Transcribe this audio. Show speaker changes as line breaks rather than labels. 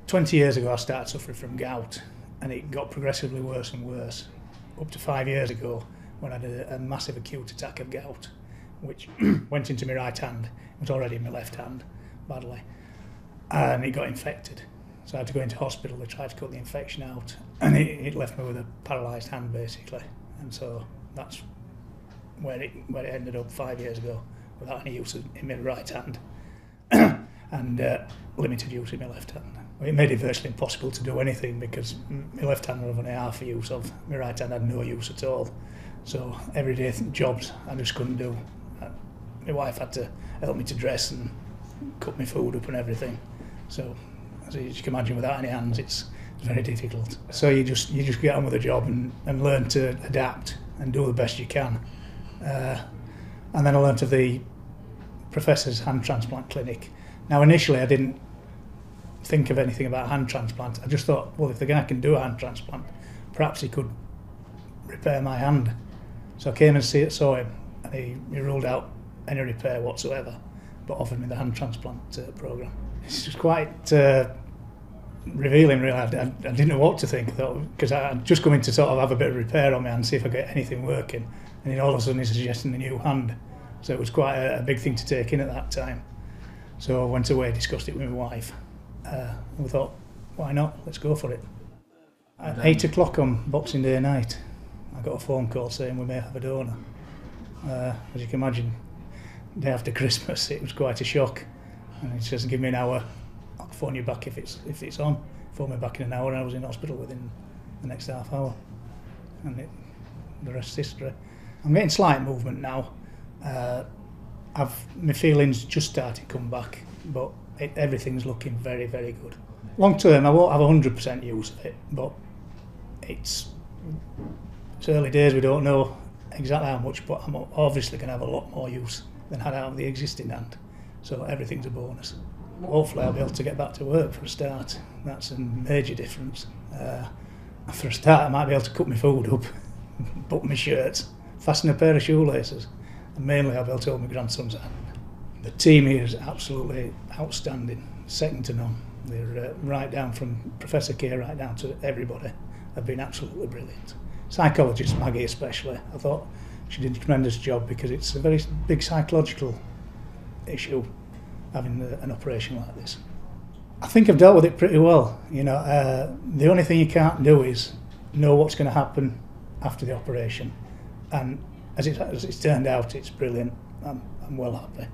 20 years ago I started suffering from gout, and it got progressively worse and worse, up to 5 years ago when I had a massive acute attack of gout, which went into my right hand. It was already in my left hand, badly, and it got infected. So I had to go into hospital to try to cut the infection out, and it left me with a paralysed hand basically. And so that's where it ended up 5 years ago, without any use in my right hand and limited use in my left hand. It made it virtually impossible to do anything because my left hand was only half the use of, my right hand had no use at all. So everyday jobs I just couldn't do. My wife had to help me to dress and cook my food up and everything. So as you can imagine, without any hands it's very difficult. So you just get on with the job and learn to adapt and do the best you can. And then I learnt of the professor's hand transplant clinic. Now initially I didn't think of anything about hand transplant. I just thought, well, if the guy can do a hand transplant, perhaps he could repair my hand. So I came and saw him, and he ruled out any repair whatsoever, but offered me the hand transplant programme. It's just quite revealing, really. I didn't know what to think, because I'd just come in to sort of have a bit of repair on my hand, see if I get anything working, and then all of a sudden he's suggesting a new hand. So it was quite a big thing to take in at that time. So I went away, discussed it with my wife, and we thought, why not? Let's go for it. At 8 o'clock on Boxing Day night, I got a phone call saying we may have a donor. As you can imagine, the day after Christmas, it was quite a shock. And he says, give me an hour, I'll phone you back if it's on. Phone me back in an hour, and I was in hospital within the next half hour. And the rest is history. I'm getting slight movement now. My feelings just started to come back, but everything's looking very, very good. Long term, I won't have 100% use of it, but it's early days, we don't know exactly how much, but I'm obviously going to have a lot more use than I had out of the existing hand. So everything's a bonus. Hopefully I'll be able to get back to work for a start. That's a major difference. For a start, I might be able to cut my food up, button my shirts, fasten a pair of shoelaces, and mainly I'll be able to hold my grandson's hand. The team here is absolutely outstanding, second to none. They're right down from Professor K right down to everybody. They've been absolutely brilliant. Psychologist Maggie especially, I thought she did a tremendous job, because it's a very big psychological issue having an operation like this. I think I've dealt with it pretty well. You know, the only thing you can't do is know what's going to happen after the operation, and as it's turned out, it's brilliant. I'm well happy.